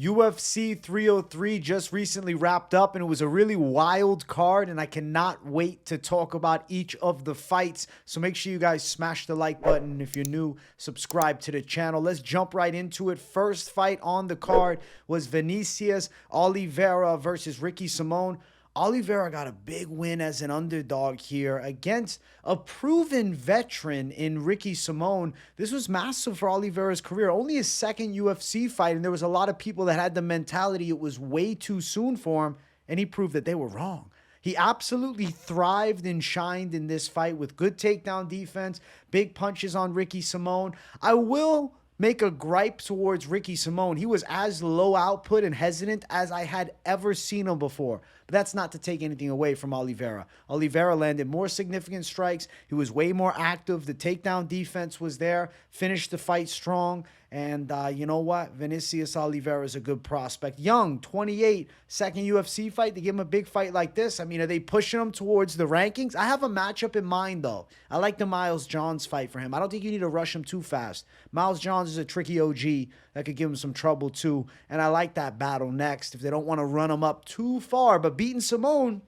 UFC 303 just recently wrapped up, and it was a really wild card, and I cannot wait to talk about each of the fights. So make sure you guys smash the like button. If you're new, subscribe to the channel. Let's jump right into it. First fight on the card was Vinicius Oliveira versus Ricky Simón. Oliveira got a big win as an underdog here against a proven veteran in Ricky Simón. This was massive for Oliveira's career. Only his second UFC fight, and there was a lot of people that had the mentality it was way too soon for him, and he proved that they were wrong. He absolutely thrived and shined in this fight with good takedown defense, big punches on Ricky Simón. I will make a gripe towards Ricky Simón. He was as low output and hesitant as I had ever seen him before. But that's not to take anything away from Oliveira. Oliveira landed more significant strikes. He was way more active. The takedown defense was there. Finished the fight strong. And you know what? Vinicius Oliveira is a good prospect. Young, 28, second UFC fight. They give him a big fight like this. I mean, are they pushing him towards the rankings? I have a matchup in mind, though. I like the Miles Johns fight for him. I don't think you need to rush him too fast. Miles Johns is a tricky OG that could give him some trouble, too. And I like that battle next if they don't want to run him up too far. But beating Simón,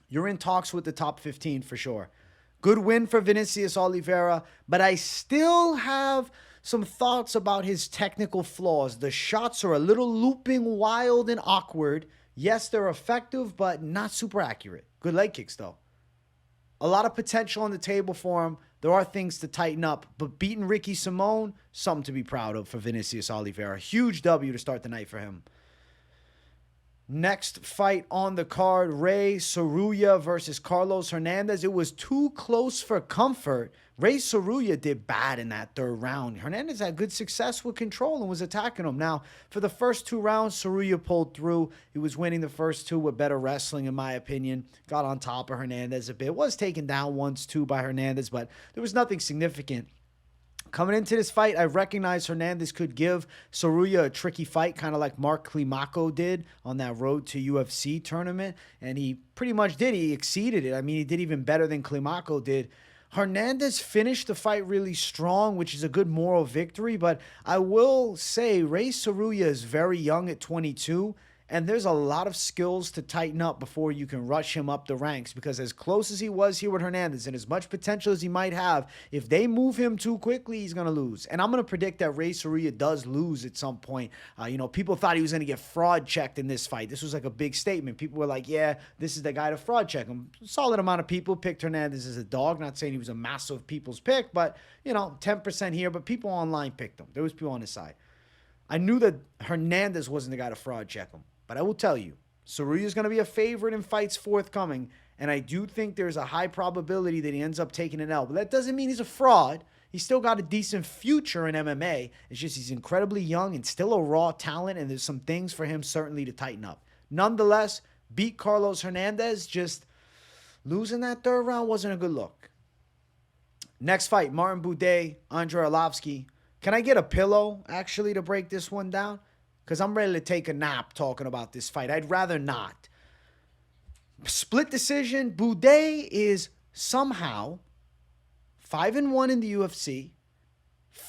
you're in talks with the top 15 for sure. Good win for Vinicius Oliveira, but I still have some thoughts about his technical flaws. The shots are a little looping, wild, and awkward. Yes, they're effective, but not super accurate. Good leg kicks, though. A lot of potential on the table for him. There are things to tighten up, but beating Ricky Simón, something to be proud of for Vinicius Oliveira. Huge W to start the night for him. Next fight on the card, Rei Tsuruya versus Carlos Hernandez. It was too close for comfort. Rei Tsuruya did bad in that third round. Hernandez had good success with control and was attacking him. Now, for the first two rounds, Tsuruya pulled through. He was winning the first two with better wrestling, in my opinion. Got on top of Hernandez a bit. Was taken down once, too, by Hernandez, but there was nothing significant. Coming into this fight, I recognized Hernandez could give Tsuruya a tricky fight, kind of like Mark Climaco did on that Road to UFC tournament, and he pretty much did. He exceeded it. I mean, he did even better than Climaco did. Hernandez finished the fight really strong, which is a good moral victory, but I will say Rei Tsuruya is very young at 22, and there's a lot of skills to tighten up before you can rush him up the ranks, because as close as he was here with Hernandez and as much potential as he might have, if they move him too quickly, he's going to lose. And I'm going to predict that Rei Tsuruya does lose at some point. People thought he was going to get fraud checked in this fight. This was like a big statement. People were like, yeah, this is the guy to fraud check him. A solid amount of people picked Hernandez as a dog. Not saying he was a massive people's pick, but, 10% here. But people online picked him. There was people on his side. I knew that Hernandez wasn't the guy to fraud check him. But I will tell you, Tsuruya is going to be a favorite in fights forthcoming, and I do think there's a high probability that he ends up taking an L. But that doesn't mean he's a fraud. He's still got a decent future in MMA. It's just he's incredibly young and still a raw talent, and there's some things for him certainly to tighten up. Nonetheless, beat Carlos Hernandez. Just losing that third round wasn't a good look. Next fight, Martin Buday, Andre Arlovski. Can I get a pillow, actually, to break this one down? Because I'm ready to take a nap talking about this fight. I'd rather not. Split decision. Buday is somehow 5-1 in the UFC,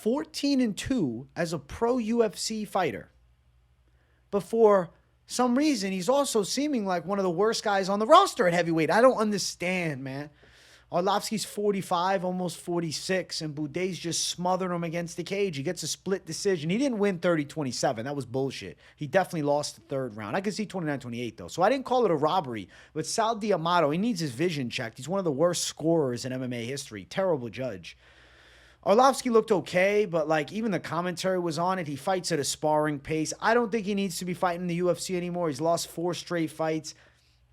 14-2 as a pro-UFC fighter. But for some reason, he's also seeming like one of the worst guys on the roster at heavyweight. I don't understand, man. Arlovski's 45, almost 46, and Buday's just smothering him against the cage. He gets a split decision. He didn't win 30-27. That was bullshit. He definitely lost the third round. I could see 29-28, though. So I didn't call it a robbery. But Sal D'Amato, he needs his vision checked. He's one of the worst scorers in MMA history. Terrible judge. Arlovski looked okay, but even the commentary was on it. He fights at a sparring pace. I don't think he needs to be fighting in the UFC anymore. He's lost 4 straight fights.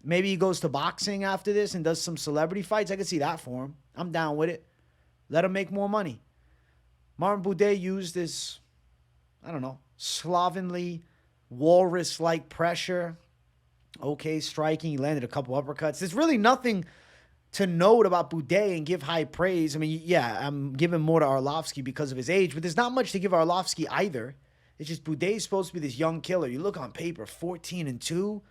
Maybe he goes to boxing after this and does some celebrity fights. I can see that for him. I'm down with it. Let him make more money. Martin Buday used this, slovenly, walrus-like pressure. Okay, striking. He landed a couple uppercuts. There's really nothing to note about Buday and give high praise. I mean, yeah, I'm giving more to Arlovski because of his age, but there's not much to give Arlovski either. It's just Buday's supposed to be this young killer. You look on paper, 14-2.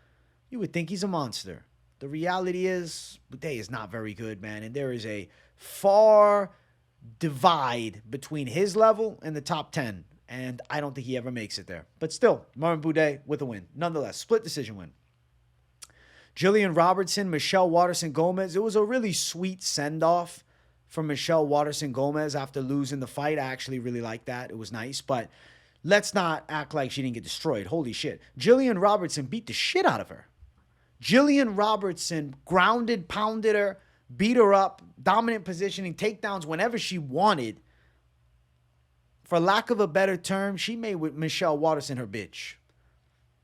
You would think he's a monster. The reality is, Buday is not very good, man. And there is a far divide between his level and the top 10. And I don't think he ever makes it there. But still, Marvin Buday with a win. Nonetheless, split decision win. Jillian Robertson, Michelle Waterson-Gomez. It was a really sweet send-off from Michelle Waterson-Gomez after losing the fight. I actually really liked that. It was nice. But let's not act like she didn't get destroyed. Holy shit. Jillian Robertson beat the shit out of her. Jillian Robertson grounded, pounded her, beat her up, dominant positioning, takedowns whenever she wanted. For lack of a better term, she made with Michelle Waterson her bitch.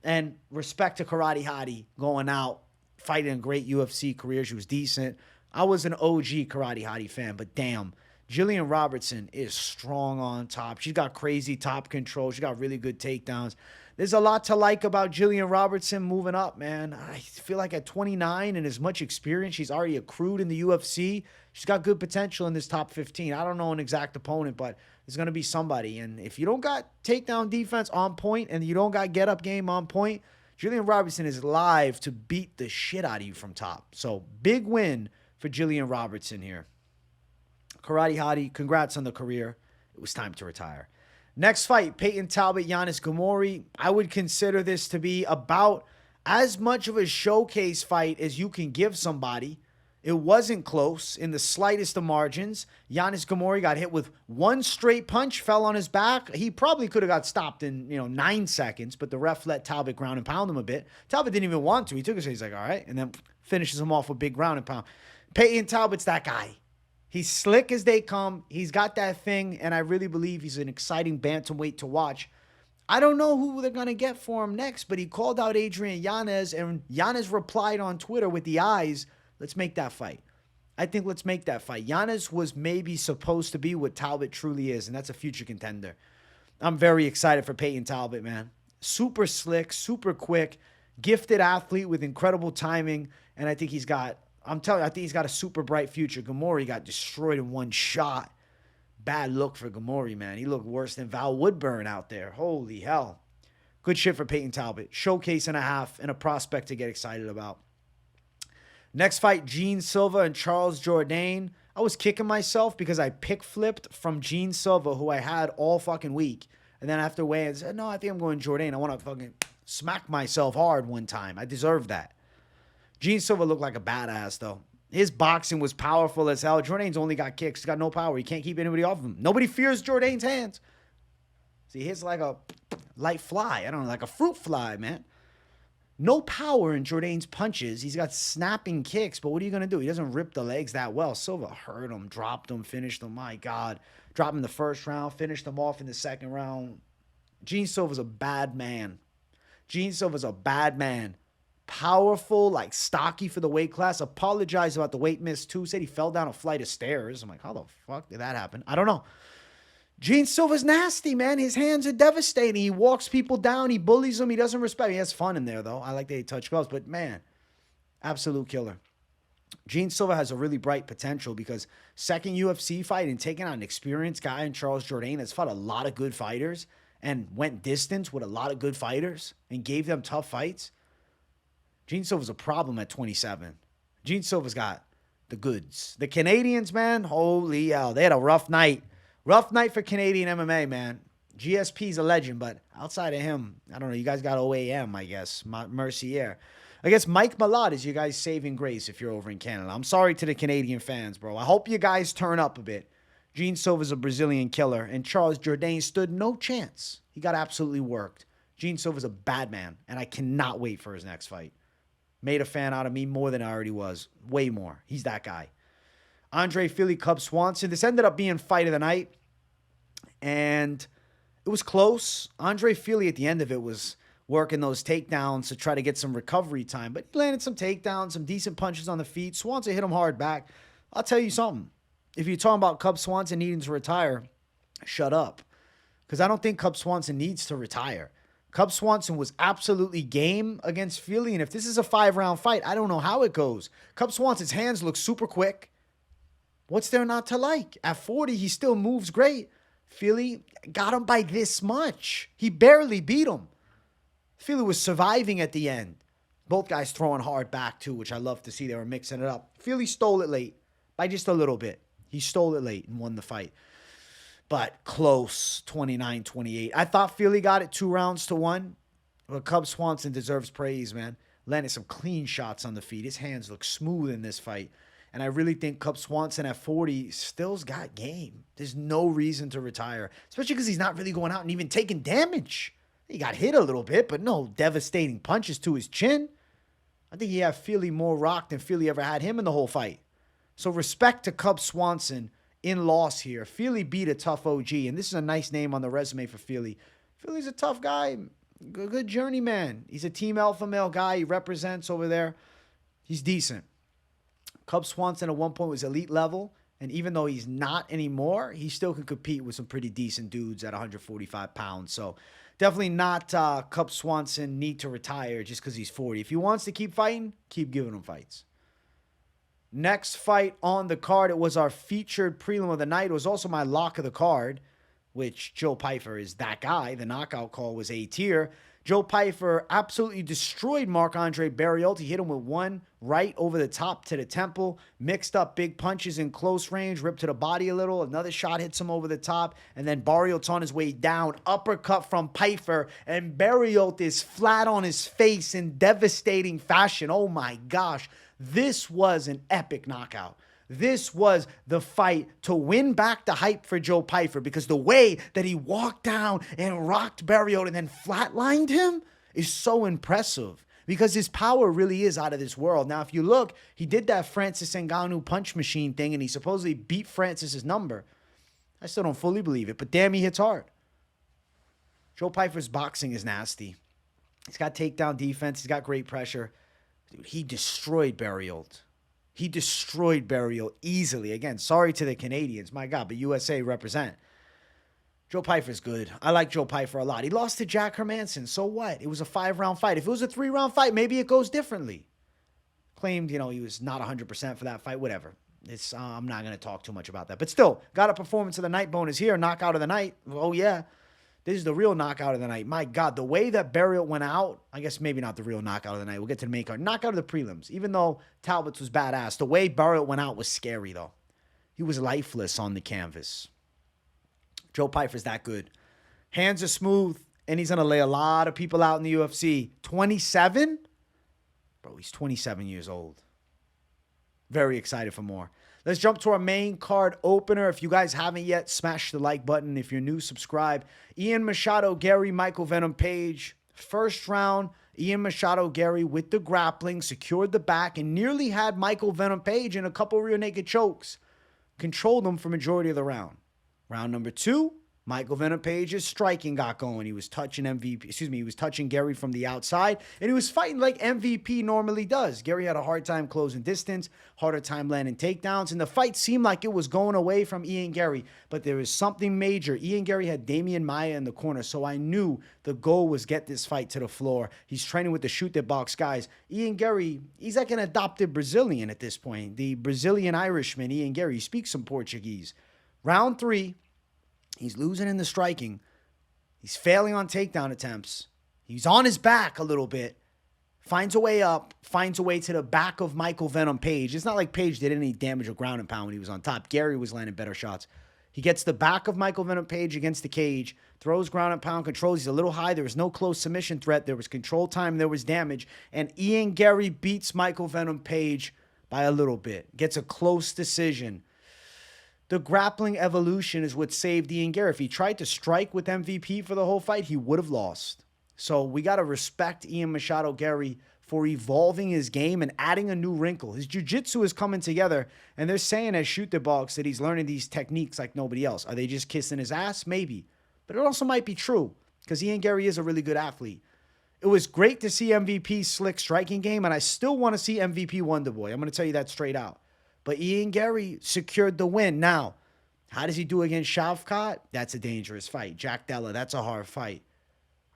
And respect to Karate Hottie going out, fighting a great UFC career. She was decent. I was an OG Karate Hottie fan, but damn, Jillian Robertson is strong on top. She's got crazy top control. She got really good takedowns. There's a lot to like about Jillian Robertson moving up, man. I feel like at 29 and as much experience she's already accrued in the UFC, she's got good potential in this top 15. I don't know an exact opponent, but there's going to be somebody. And if you don't got takedown defense on point and you don't got get-up game on point, Jillian Robertson is live to beat the shit out of you from top. So big win for Jillian Robertson here. Karate Hottie, congrats on the career. It was time to retire. Next fight, Payton Talbott, Ghemmouri. I would consider this to be about as much of a showcase fight as you can give somebody. It wasn't close in the slightest of margins. Ghemmouri got hit with one straight punch, fell on his back. He probably could have got stopped in 9 seconds, but the ref let Talbott ground and pound him a bit. Talbott didn't even want to. He took it, so he's like, all right, and then finishes him off with big ground and pound. Payton Talbott's that guy. He's slick as they come. He's got that thing, and I really believe he's an exciting bantamweight to watch. I don't know who they're going to get for him next, but he called out Adrian Yanez, and Yanez replied on Twitter with the eyes, let's make that fight. I think let's make that fight. Yanez was maybe supposed to be what Talbott truly is, and that's a future contender. I'm very excited for Payton Talbott, man. Super slick, super quick, gifted athlete with incredible timing, and I think he's got... I'm telling you, I think he's got a super bright future. Ghemmouri got destroyed in one shot. Bad look for Ghemmouri, man. He looked worse than Val Woodburn out there. Holy hell. Good shit for Payton Talbott. Showcase and a half and a prospect to get excited about. Next fight, Gene Silva and Charles Jourdain. I was kicking myself because I pick flipped from Gene Silva, who I had all fucking week. And then after weigh-in, I said, no, I think I'm going Jourdain. I want to fucking smack myself hard one time. I deserve that. Gene Silva looked like a badass, though. His boxing was powerful as hell. Jourdain's only got kicks. He's got no power. He can't keep anybody off of him. Nobody fears Jourdain's hands. See, hits like a light fly. I don't know, like a fruit fly, man. No power in Jourdain's punches. He's got snapping kicks, but what are you going to do? He doesn't rip the legs that well. Silva hurt him, dropped him, finished him. My God. Dropped him in the first round, finished him off in the second round. Gene Silva's a bad man. Gene Silva's a bad man. Powerful, like stocky for the weight class. Apologized about the weight miss too. Said he fell down a flight of stairs. I'm like, how the fuck did that happen? I don't know. Gene Silva's nasty, man. His hands are devastating. He walks people down. He bullies them. He doesn't respect. He has fun in there, though. I like that he touch gloves. But, man, absolute killer. Gene Silva has a really bright potential because second UFC fight and taking on an experienced guy in Charles Jourdain that's fought a lot of good fighters and went distance with a lot of good fighters and gave them tough fights. Gene Silva's a problem at 27. Gene Silva's got the goods. The Canadians, man, holy hell. They had a rough night. Rough night for Canadian MMA, man. GSP's a legend, but outside of him, I don't know. You guys got OAM, I guess. Mercier. I guess Mike Malott is your guys' saving grace if you're over in Canada. I'm sorry to the Canadian fans, bro. I hope you guys turn up a bit. Gene Silva's a Brazilian killer, and Charles Jourdain stood no chance. He got absolutely worked. Gene Silva's a bad man, and I cannot wait for his next fight. Made a fan out of me more than I already was. Way more. He's that guy. Andre Fili, Cub Swanson. This ended up being fight of the night. And it was close. Andre Fili at the end of it was working those takedowns to try to get some recovery time. But he landed some takedowns, some decent punches on the feet. Swanson hit him hard back. I'll tell you something. If you're talking about Cub Swanson needing to retire, shut up. Because I don't think Cub Swanson needs to retire. Cub Swanson was absolutely game against Fili, and if this is a 5-round fight, I don't know how it goes. Cub Swanson's hands look super quick. What's there not to like? At 40, he still moves great. Fili got him by this much. He barely beat him. Fili was surviving at the end. Both guys throwing hard back, too, which I love to see. They were mixing it up. Fili stole it late by just a little bit. He stole it late and won the fight. but close, 29-28. I thought Fili got it 2-1. But Cub Swanson deserves praise, man. Landed some clean shots on the feet. His hands look smooth in this fight. And I really think Cub Swanson at 40 still's got game. There's no reason to retire, especially because he's not really going out and even taking damage. He got hit a little bit, but no devastating punches to his chin. I think he had Fili more rocked than Fili ever had him in the whole fight. So respect to Cub Swanson in loss here. Fili beat a tough OG, and this is a nice name on the resume for Fili. Fili's a tough guy, good journeyman. He's a team alpha male guy. He represents over there. He's decent. Cub Swanson at one point was elite level, and even though he's not anymore, he still can compete with some pretty decent dudes at 145 pounds. So definitely not Cub Swanson need to retire just because he's 40. If he wants to keep fighting, keep giving him fights. Next fight on the card, it was our featured prelim of the night. It was also my lock of the card, which Joe Pyfer is that guy. The knockout call was A tier. Joe Pyfer absolutely destroyed Marc-Andre Barriault. He hit him with one right over the top to the temple, mixed up big punches in close range, ripped to the body a little. Another shot hits him over the top, and then Barriault's on his way down. Uppercut from Pyfer, and Barriault is flat on his face in devastating fashion. Oh my gosh, this was an epic knockout. This was the fight to win back the hype for Joe Pyfer, because the way that he walked down and rocked Barriault and then flatlined him is so impressive, because his power really is out of this world. Now, if you look, he did that Francis Ngannou punch machine thing, and he supposedly beat Francis's number. I still don't fully believe it, but damn, he hits hard. Joe Pyfer's boxing is nasty. He's got takedown defense. He's got great pressure. Dude, he destroyed Barriault. He destroyed Barriault easily. Again, sorry to the Canadians. My God, but USA represent. Joe Pyfer's good. I like Joe Pyfer a lot. He lost to Jack Hermanson. So what? It was a 5-round fight. If it was a 3-round fight, maybe it goes differently. Claimed, he was not 100% for that fight. Whatever. I'm not going to talk too much about that. But still, got a performance of the night bonus here. Knockout of the night. Oh, yeah. This is the real knockout of the night. My God, the way that Barriault went out, I guess maybe not the real knockout of the night. We'll get to the main card. Knockout of the prelims. Even though Talbott's was badass, the way Barriault went out was scary, though. He was lifeless on the canvas. Joe Pyfer's that good. Hands are smooth, and he's going to lay a lot of people out in the UFC. 27? Bro, he's 27 years old. Very excited for more. Let's jump to our main card opener. If you guys haven't yet, smash the like button. If you're new, subscribe. Ian Machado, Garry, Michael Venom Page. First round, Ian Machado, Garry with the grappling, secured the back, and nearly had Michael Venom Page in a couple rear naked chokes. Controlled him for majority of the round. Round number 2, Michael Venom Page's striking got going. He was touching he was touching Garry from the outside, and he was fighting like MVP normally does. Garry had a hard time closing distance, harder time landing takedowns, and the fight seemed like it was going away from Ian Garry, but there was something major. Ian Garry had Damian Maia in the corner, so I knew the goal was get this fight to the floor. He's training with the shoot the box guys. Ian Garry, he's like an adopted Brazilian at this point. The Brazilian Irishman, Ian Garry, speaks some Portuguese. Round 3, he's losing in the striking. He's failing on takedown attempts. He's on his back a little bit. Finds a way up. Finds a way to the back of Michael Venom Page. It's not like Page did any damage or ground and pound when he was on top. Garry was landing better shots. He gets the back of Michael Venom Page against the cage. Throws ground and pound controls. He's a little high. There was no close submission threat. There was control time. There was damage. And Ian Garry beats Michael Venom Page by a little bit. Gets a close decision. The grappling evolution is what saved Ian Garry. If he tried to strike with MVP for the whole fight, he would have lost. So we got to respect Ian Machado Garry for evolving his game and adding a new wrinkle. His jiu-jitsu is coming together, and they're saying as shoot the box that he's learning these techniques like nobody else. Are they just kissing his ass? Maybe. But it also might be true, because Ian Garry is a really good athlete. It was great to see MVP's slick striking game, and I still want to see MVP Wonderboy. I'm going to tell you that straight out. But Ian Garry secured the win. Now, how does he do against Shavkat? That's a dangerous fight. Jack Della, that's a hard fight.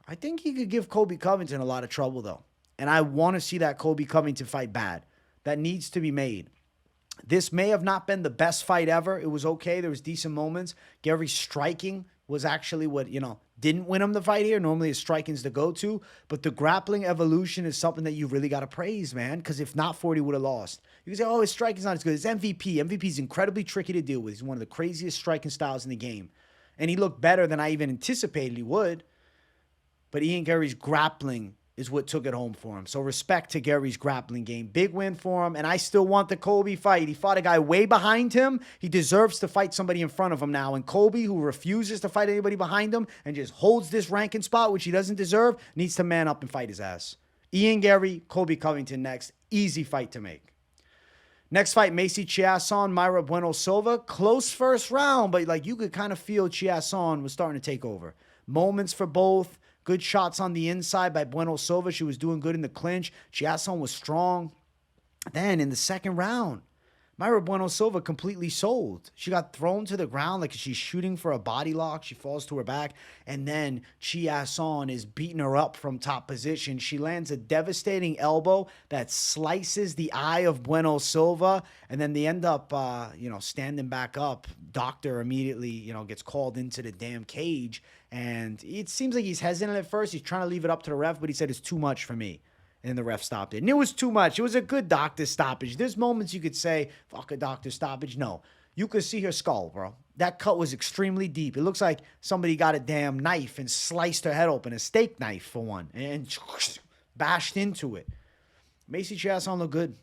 I think he could give Colby Covington a lot of trouble, though. And I want to see that Colby Covington fight bad. That needs to be made. This may have not been the best fight ever. It was okay. There was decent moments. Garry's striking was actually what, didn't win him the fight here. Normally his striking's the go-to. But the grappling evolution is something that you really got to praise, man. Because if not, 40 would have lost. You can say, oh, his striking's not as good. It's MVP. MVP is incredibly tricky to deal with. He's one of the craziest striking styles in the game. And he looked better than I even anticipated he would. But Ian Garry's grappling is what took it home for him. So respect to Garry's grappling game. Big win for him. And I still want the Colby fight. He fought a guy way behind him. He deserves to fight somebody in front of him now. And Colby, who refuses to fight anybody behind him and just holds this ranking spot, which he doesn't deserve, needs to man up and fight his ass. Ian Garry, Colby Covington next. Easy fight to make. Next fight, Macy Chiasson, Mayra Bueno Silva. Close first round, but like you could kind of feel Chiasson was starting to take over. Moments for both. Good shots on the inside by Bueno Silva. She was doing good in the clinch. Chiasson was strong. Then in the second round, Mayra Bueno Silva completely sold. She got thrown to the ground like she's shooting for a body lock. She falls to her back. And then Chiasson is beating her up from top position. She lands a devastating elbow that slices the eye of Bueno Silva. And then they end up, standing back up. Doctor immediately, gets called into the damn cage. And it seems like he's hesitant at first. He's trying to leave it up to the ref, but he said it's too much for me. And the ref stopped it. And it was too much. It was a good doctor stoppage. There's moments you could say, fuck a doctor stoppage. No. You could see her skull, bro. That cut was extremely deep. It looks like somebody got a damn knife and sliced her head open, a steak knife for one, and bashed into it. Macy Chiasson looked good.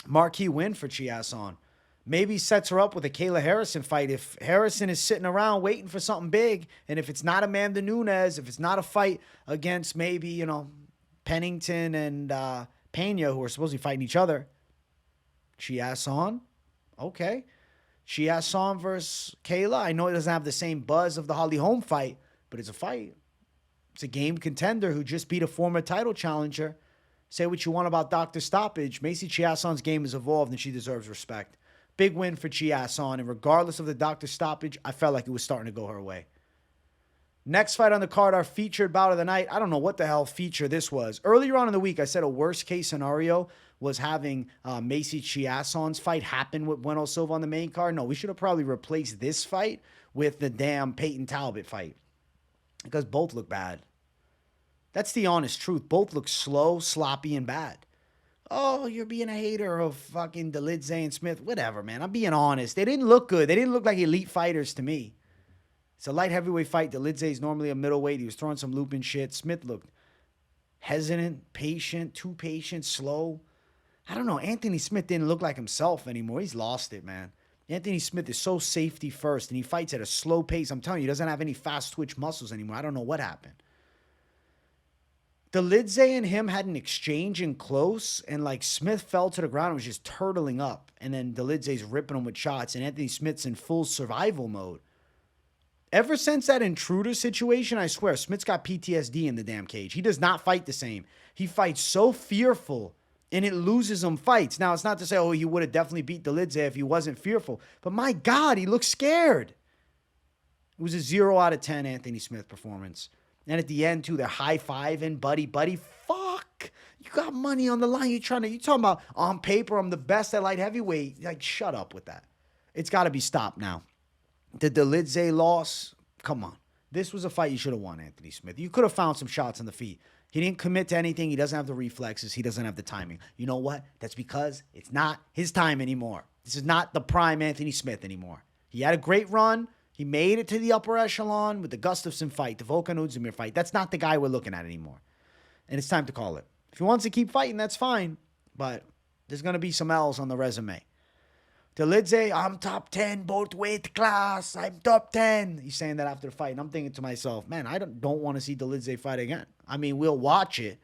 Marquee win for Chiasson. Maybe sets her up with a Kayla Harrison fight. If Harrison is sitting around waiting for something big, and if it's not Amanda Nunes, if it's not a fight against maybe, Pennington and Pena, who are supposedly fighting each other, Chiasson, okay. Chiasson versus Kayla. I know it doesn't have the same buzz of the Holly Holm fight, but it's a fight. It's a game contender who just beat a former title challenger. Say what you want about Dr. Stoppage. Macy Chiasson's game has evolved, and she deserves respect. Big win for Chiasson, and regardless of the Dr. Stoppage, I felt like it was starting to go her way. Next fight on the card, our featured bout of the night. I don't know what the hell feature this was. Earlier on in the week, I said a worst-case scenario was having Macy Chiasson's fight happen with Bueno Silva on the main card. No, we should have probably replaced this fight with the damn Payton Talbott fight because both look bad. That's the honest truth. Both look slow, sloppy, and bad. Oh, you're being a hater of fucking Dolidze and Smith. Whatever, man. I'm being honest. They didn't look good. They didn't look like elite fighters to me. It's a light heavyweight fight. Dolidze is normally a middleweight. He was throwing some looping shit. Smith looked hesitant, patient, too patient, slow. I don't know. Anthony Smith didn't look like himself anymore. He's lost it, man. Anthony Smith is so safety first, and he fights at a slow pace. I'm telling you, he doesn't have any fast twitch muscles anymore. I don't know what happened. Dolidze and him had an exchange in close, and like Smith fell to the ground and was just turtling up. And then Dolidze's ripping him with shots, and Anthony Smith's in full survival mode. Ever since that intruder situation, I swear, Smith's got PTSD in the damn cage. He does not fight the same. He fights so fearful, and it loses him fights. Now, it's not to say, oh, he would have definitely beat Dolidze if he wasn't fearful. But my God, he looks scared. It was a 0 out of 10 Anthony Smith performance. And at the end, too, they're high-fiving, buddy. Fuck. You got money on the line. You talking about, on paper, I'm the best at light heavyweight. Like, shut up with that. It's got to be stopped now. The Dolidze loss, come on. This was a fight you should have won, Anthony Smith. You could have found some shots on the feet. He didn't commit to anything. He doesn't have the reflexes. He doesn't have the timing. You know what? That's because it's not his time anymore. This is not the prime Anthony Smith anymore. He had a great run. He made it to the upper echelon with the Gustafsson fight, the Volkan Ozdemir fight. That's not the guy we're looking at anymore. And it's time to call it. If he wants to keep fighting, that's fine. But there's going to be some L's on the resume. Dolidze, I'm top 10, both weight class. I'm top 10. He's saying that after the fight. And I'm thinking to myself, man, I don't want to see Dolidze fight again. I mean, we'll watch it.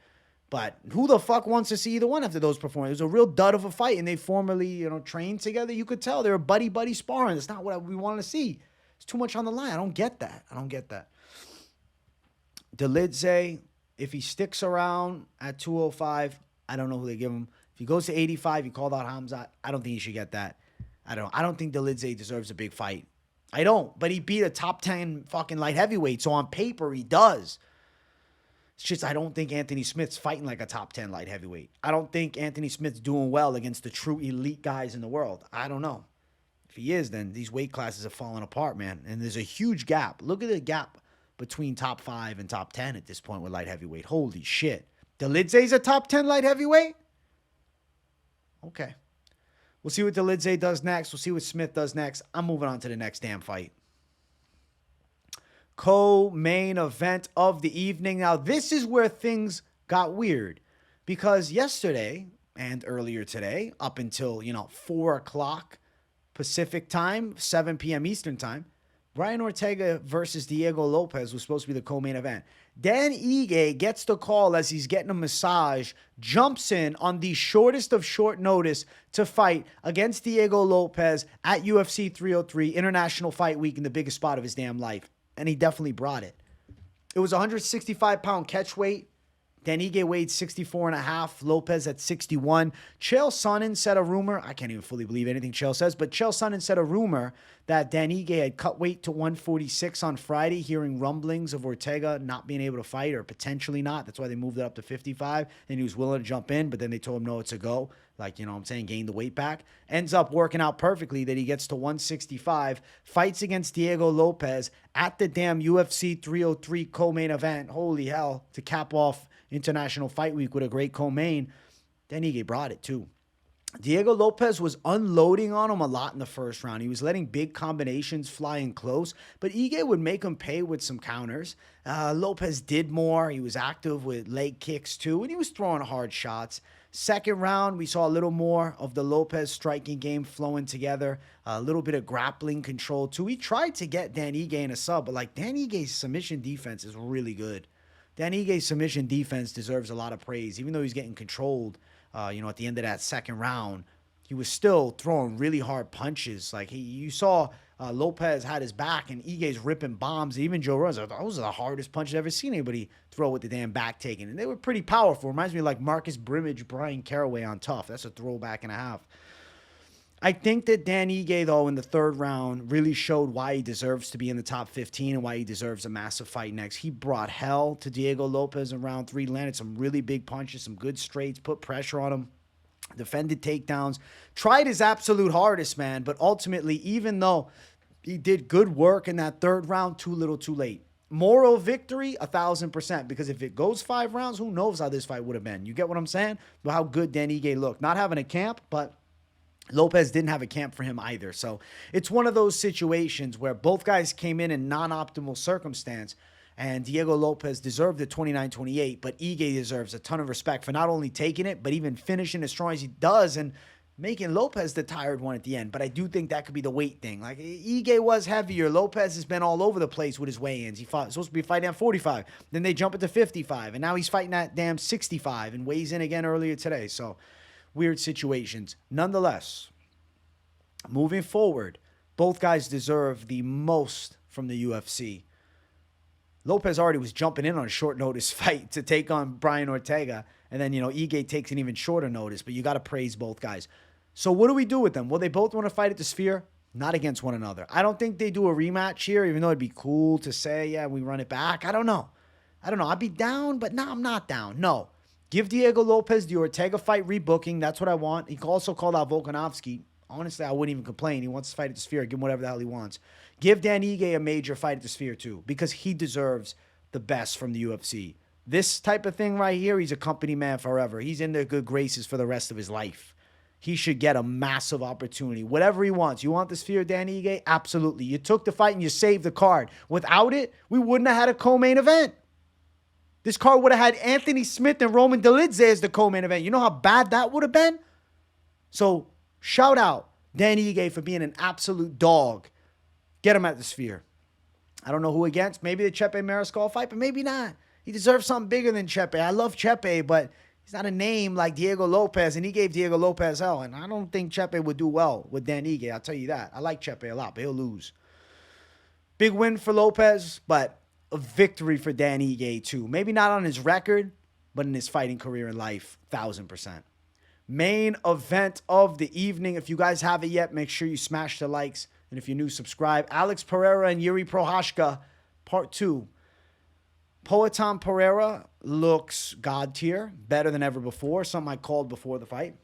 But who the fuck wants to see either one after those performances? It was a real dud of a fight. And they formerly, trained together. You could tell they were buddy sparring. That's not what we want to see. It's too much on the line. I don't get that. Dolidze, if he sticks around at 205, I don't know who they give him. If he goes to 85, he called out Hamzat. I don't think he should get that. I don't think Dolidze deserves a big fight. I don't. But he beat a top 10 fucking light heavyweight. So on paper, he does. It's just I don't think Anthony Smith's fighting like a top 10 light heavyweight. I don't think Anthony Smith's doing well against the true elite guys in the world. I don't know. If he is, then these weight classes have fallen apart, man. And there's a huge gap. Look at the gap between top 5 and top 10 at this point with light heavyweight. Holy shit. Dolidze's a top 10 light heavyweight? Okay. We'll see what Dolidze does next. We'll see what Smith does next. I'm moving on to the next damn fight. co-main event of the evening. Now, this is where things got weird because yesterday and earlier today, up until, 4 o'clock Pacific time, 7 p.m. Eastern time, Brian Ortega versus Diego Lopes was supposed to be the co-main event. Dan Ige gets the call as he's getting a massage, jumps in on the shortest of short notice to fight against Diego Lopes at UFC 303, International Fight Week, in the biggest spot of his damn life. And he definitely brought it. It was 165-pound catch weight. Dan Ige weighed 64.5, Lopes at 61. Chael Sonnen said a rumor. I can't even fully believe anything Chael says, but Chael Sonnen said a rumor that Dan Ige had cut weight to 146 on Friday, hearing rumblings of Ortega not being able to fight or potentially not. That's why they moved it up to 55, and he was willing to jump in, but then they told him, no, it's a go. Like, gain the weight back. Ends up working out perfectly that he gets to 165, fights against Diego Lopes at the damn UFC 303 co-main event. Holy hell, to cap off International Fight Week with a great co-main. Then Ige brought it too. Diego Lopes was unloading on him a lot in the first round. He was letting big combinations fly in close, but Ige would make him pay with some counters. Lopes did more. He was active with leg kicks too, and he was throwing hard shots. Second round, we saw a little more of the Lopes striking game flowing together, a little bit of grappling control too. He tried to get Dan Ige in a sub, but Dan Ige's submission defense is really good. Dan Ige's submission defense deserves a lot of praise. Even though he's getting controlled, at the end of that second round, he was still throwing really hard punches. Like you saw Lopes had his back and Ige's ripping bombs. Even Joe Rogan, those are the hardest punches I've ever seen anybody throw with the damn back taken. And they were pretty powerful. Reminds me of like Marcus Brimage, Brian Caraway on Tough. That's a throwback and a half. I think that Dan Ige, though, in the third round really showed why he deserves to be in the top 15 and why he deserves a massive fight next. He brought hell to Diego Lopes in round 3, landed some really big punches, some good straights, put pressure on him, defended takedowns, tried his absolute hardest, man. But ultimately, even though he did good work in that third round, too little, too late. Moral victory, 1,000%, because if it goes 5 rounds, who knows how this fight would have been. You get what I'm saying? But how good Dan Ige looked. Not having a camp, but Lopes didn't have a camp for him either. So it's one of those situations where both guys came in non-optimal circumstance, and Diego Lopes deserved the 29-28, but Ige deserves a ton of respect for not only taking it, but even finishing as strong as he does and making Lopes the tired one at the end. But I do think that could be the weight thing. Like, Ige was heavier. Lopes has been all over the place with his weigh-ins. He supposed to be fighting at 45. Then they jump it to 55, and now he's fighting at damn 65 and weighs in again earlier today. So weird situations. Nonetheless, moving forward, both guys deserve the most from the UFC. Lopes already was jumping in on a short notice fight to take on Brian Ortega. And then, Ige takes an even shorter notice, but you got to praise both guys. So what do we do with them? Well, they both want to fight at the Sphere, not against one another. I don't think they do a rematch here, even though it'd be cool to say, yeah, we run it back. I don't know. I'd be down, but no, I'm not down. No. Give Diego Lopes the Ortega fight rebooking. That's what I want. He also called out Volkanovski. Honestly, I wouldn't even complain. He wants to fight at the Sphere. Give him whatever the hell he wants. Give Dan Ige a major fight at the Sphere, too, because he deserves the best from the UFC. This type of thing right here, he's a company man forever. He's in their good graces for the rest of his life. He should get a massive opportunity. Whatever he wants. You want the Sphere, Dan Ige? Absolutely. You took the fight and you saved the card. Without it, we wouldn't have had a co-main event. This card would have had Anthony Smith and Roman Dolidze as the co-main event. You know how bad that would have been? So, shout out Dan Ige for being an absolute dog. Get him at the Sphere. I don't know who against. Maybe the Chepe Mariscal fight, but maybe not. He deserves something bigger than Chepe. I love Chepe, but he's not a name like Diego Lopes, and he gave Diego Lopes hell, and I don't think Chepe would do well with Dan Ige. I'll tell you that. I like Chepe a lot, but he'll lose. Big win for Lopes, but a victory for Dan Ige, too. Maybe not on his record, but in his fighting career in life, 1,000%. Main event of the evening. If you guys haven't yet, make sure you smash the likes. And if you're new, subscribe. Alex Pereira and Jiří Procházka, part 2. Poatan Pereira looks God tier, better than ever before. Something I called before the fight.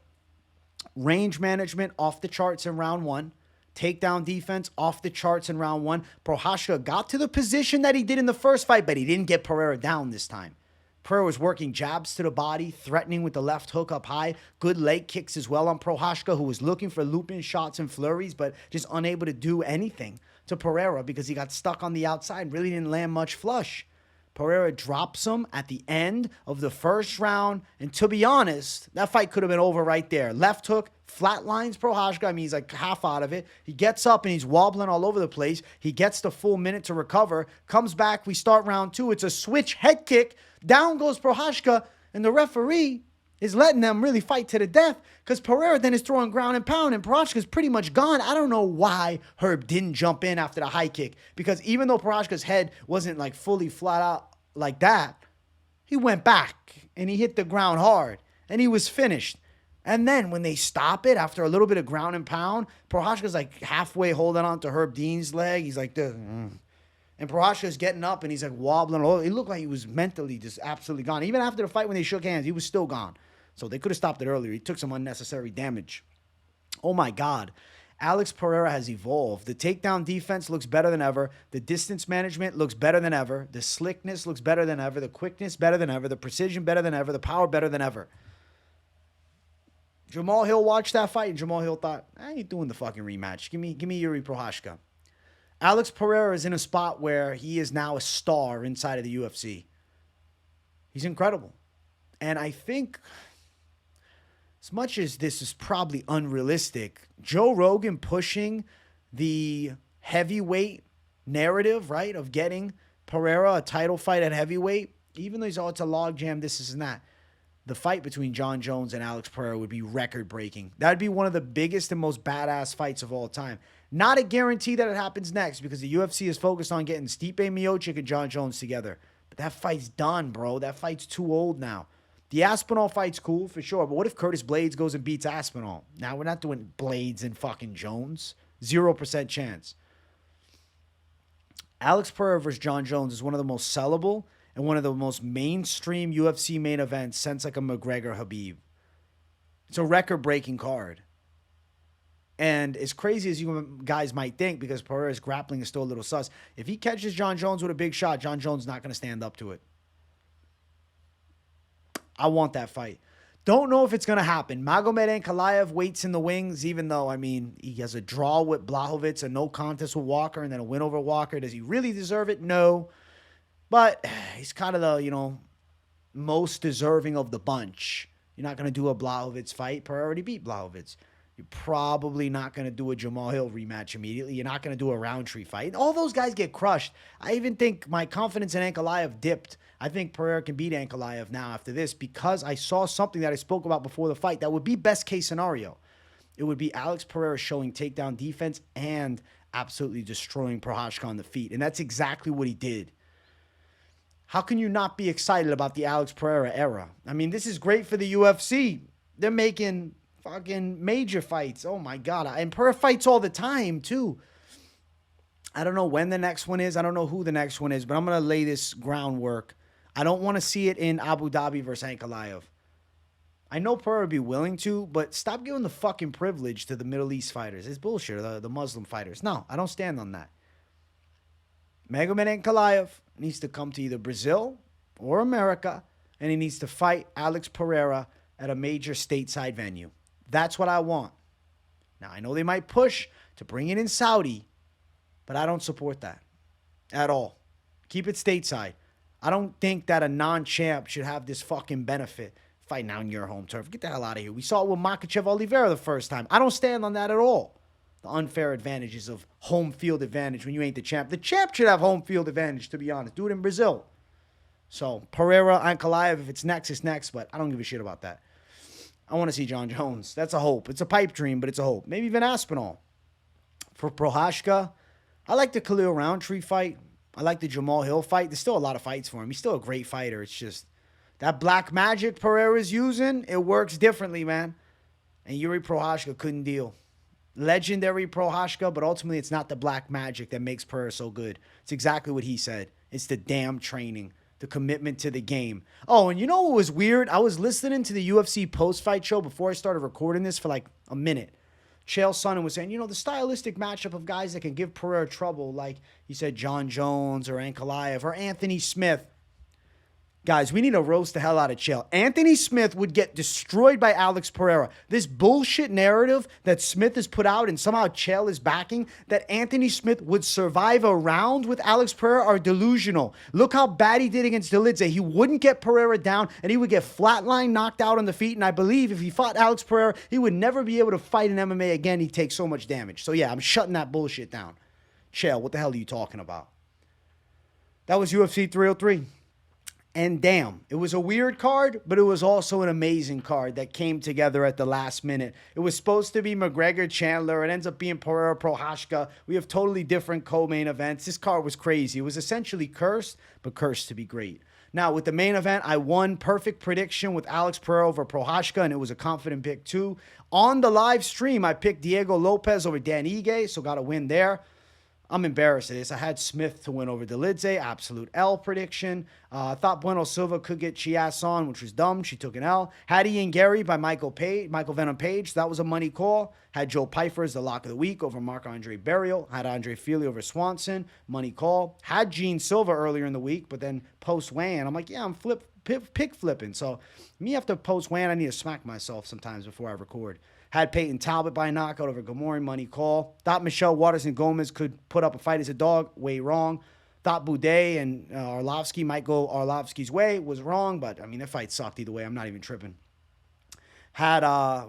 Range management off the charts in round 1. Takedown defense off the charts in round 1. Procházka got to the position that he did in the first fight, but he didn't get Pereira down this time. Pereira was working jabs to the body, threatening with the left hook up high. Good leg kicks as well on Procházka, who was looking for looping shots and flurries, but just unable to do anything. to Pereira because he got stuck on the outside, really didn't land much flush. Pereira drops him at the end of the first round. And to be honest, that fight could have been over right there. Left hook, flatlines Prochazka. I mean, he's like half out of it. He gets up and he's wobbling all over the place. He gets the full minute to recover. Comes back. We start round 2. It's a switch head kick. Down goes Prochazka. And the referee is letting them really fight to the death because Pereira then is throwing ground and pound and Prochazka's pretty much gone. I don't know why Herb didn't jump in after the high kick because even though Prochazka's head wasn't like fully flat out like that, he went back and he hit the ground hard and he was finished. And then when they stop it after a little bit of ground and pound, Prochazka's like halfway holding on to Herb Dean's leg. He's like, and Prochazka's getting up and he's like wobbling. It looked like he was mentally just absolutely gone. Even after the fight when they shook hands, he was still gone. So they could have stopped it earlier. He took some unnecessary damage. Oh, my God. Alex Pereira has evolved. The takedown defense looks better than ever. The distance management looks better than ever. The slickness looks better than ever. The quickness better than ever. The precision better than ever. The power better than ever. Jamal Hill watched that fight, and Jamal Hill thought, I ain't doing the fucking rematch. Give me Jiří Procházka. Alex Pereira is in a spot where he is now a star inside of the UFC. He's incredible. And I think, as much as this is probably unrealistic, Joe Rogan pushing the heavyweight narrative, right, of getting Pereira a title fight at heavyweight, even though it's a logjam, this and that, the fight between Jon Jones and Alex Pereira would be record-breaking. That would be one of the biggest and most badass fights of all time. Not a guarantee that it happens next because the UFC is focused on getting Stipe Miocic and Jon Jones together. But that fight's done, bro. That fight's too old now. The Aspinall fight's cool for sure, but what if Curtis Blades goes and beats Aspinall? Now, we're not doing Blades and fucking Jones. 0% chance. Alex Pereira versus Jon Jones is one of the most sellable and one of the most mainstream UFC main events since like a McGregor-Habib. It's a record-breaking card. And as crazy as you guys might think, because Pereira's grappling is still a little sus, if he catches Jon Jones with a big shot, Jon Jones is not going to stand up to it. I want that fight. Don't know if it's going to happen. Magomed Ankalaev waits in the wings, even though, I mean, he has a draw with Blachowicz, a no contest with Walker, and then a win over Walker. Does he really deserve it? No. But he's kind of the, most deserving of the bunch. You're not going to do a Blachowicz fight. Pereira already beat Blachowicz. You're probably not going to do a Jamal Hill rematch immediately. You're not going to do a Roundtree fight. All those guys get crushed. I even think my confidence in Ankalaev dipped. I think Pereira can beat Ankalaev now after this because I saw something that I spoke about before the fight that would be best case scenario. It would be Alex Pereira showing takedown defense and absolutely destroying Procházka on the feet. And that's exactly what he did. How can you not be excited about the Alex Pereira era? I mean, this is great for the UFC. They're making fucking major fights. Oh, my God. And Pereira fights all the time, too. I don't know when the next one is. I don't know who the next one is, but I'm going to lay this groundwork. I don't want to see it in Abu Dhabi versus Ankalaev. I know Pereira would be willing to, but stop giving the fucking privilege to the Middle East fighters. It's bullshit, the Muslim fighters. No, I don't stand on that. Magomed Ankalaev needs to come to either Brazil or America, and he needs to fight Alex Pereira at a major stateside venue. That's what I want. Now, I know they might push to bring it in Saudi, but I don't support that at all. Keep it stateside. I don't think that a non-champ should have this fucking benefit fighting on your home turf. Get the hell out of here. We saw it with Makhachev Oliveira the first time. I don't stand on that at all. The unfair advantages of home field advantage when you ain't the champ. The champ should have home field advantage, to be honest. Do it in Brazil. So, Pereira, Ankalaev, if it's next, it's next, but I don't give a shit about that. I want to see Jon Jones. That's a hope. It's a pipe dream, but it's a hope. Maybe even Aspinall. For Procházka, I like the Khalil Roundtree fight. I like the Jamal Hill fight. There's still a lot of fights for him. He's still a great fighter. It's just that black magic Pereira's using, it works differently, man. And Jiří Procházka couldn't deal. Legendary Procházka, but ultimately it's not the black magic that makes Pereira so good. It's exactly what he said. It's the damn training, the commitment to the game. Oh, and you know what was weird? I was listening to the UFC post-fight show before I started recording this for like a minute. Chael Sonnen was saying, the stylistic matchup of guys that can give Pereira trouble, like he said Jon Jones or Ankalaev or Anthony Smith. Guys, we need to roast the hell out of Chael. Anthony Smith would get destroyed by Alex Pereira. This bullshit narrative that Smith has put out and somehow Chael is backing that Anthony Smith would survive a round with Alex Pereira are delusional. Look how bad he did against Dolidze. He wouldn't get Pereira down and he would get flatline knocked out on the feet. And I believe if he fought Alex Pereira, he would never be able to fight in MMA again. He'd take so much damage. So yeah, I'm shutting that bullshit down. Chael, what the hell are you talking about? That was UFC 303. And damn, it was a weird card, but it was also an amazing card that came together at the last minute. It was supposed to be McGregor-Chandler. It ends up being Pereira-Procházka. We have totally different co-main events. This card was crazy. It was essentially cursed, but cursed to be great. Now, with the main event, I won perfect prediction with Alex Pereira over Procházka, and it was a confident pick too. On the live stream, I picked Diego Lopes over Dan Ige, so got a win there. I'm embarrassed of this. I had Smith to win over Dolidze, absolute L prediction. I thought Bueno Silva could get Chiasson, which was dumb. She took an L. Had Ian Garry by Michael Venom Page. That was a money call. Had Joe Pyfer as the lock of the week over Marc-Andre Barriault. Had Andre Fili over Swanson, money call. Had Gene Silva earlier in the week, but then post-weigh-in, I'm like, yeah, I'm pick flipping. So me after post-weigh-in, I need to smack myself sometimes before I record. Had Payton Talbott by knockout over Ghemmouri, money call. Thought Michelle Waterson-Gomez could put up a fight as a dog, way wrong. Thought Buday and Arlovski might go Arlovski's way, was wrong, but I mean, the fight sucked either way. I'm not even tripping. Had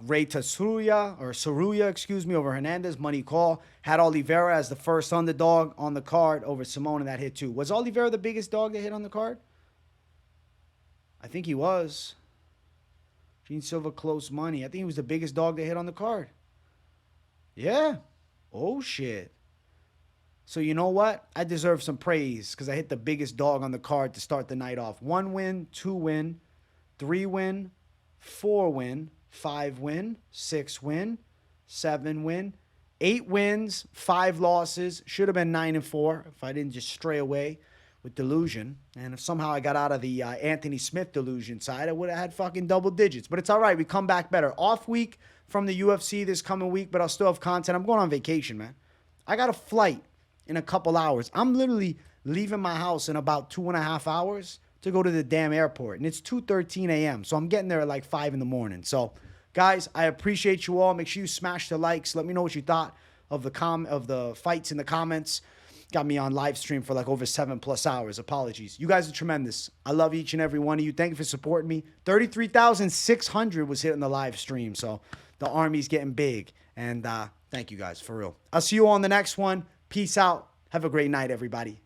Rei Tsuruya, over Hernandez, money call. Had Oliveira as the first underdog on the card over Simón, and that hit too. Was Oliveira the biggest dog that hit on the card? I think he was. Gene Silva close money. I think he was the biggest dog that hit on the card. Yeah. Oh, shit. So you know what? I deserve some praise because I hit the biggest dog on the card to start the night off. 1 win, 2 win, 3 win, 4 win, 5 win, 6 win, 7 win, 8 wins, 5 losses. Should have been 9-4 if I didn't just stray away with delusion. And if somehow I got out of the Anthony Smith delusion side, I would have had fucking double digits. But it's all right. We come back better. Off week from the UFC this coming week, but I'll still have content. I'm going on vacation, man. I got a flight in a couple hours. I'm literally leaving my house in about 2.5 hours to go to the damn airport. And it's 2:13 a.m. So I'm getting there at like 5 in the morning. So, guys, I appreciate you all. Make sure you smash the likes. Let me know what you thought of the fights in the comments. Got me on live stream for like over 7+ hours. Apologies. You guys are tremendous. I love each and every one of you. Thank you for supporting me. 33,600 was hit on the live stream. So the army's getting big. And thank you guys, for real. I'll see you all on the next one. Peace out. Have a great night, everybody.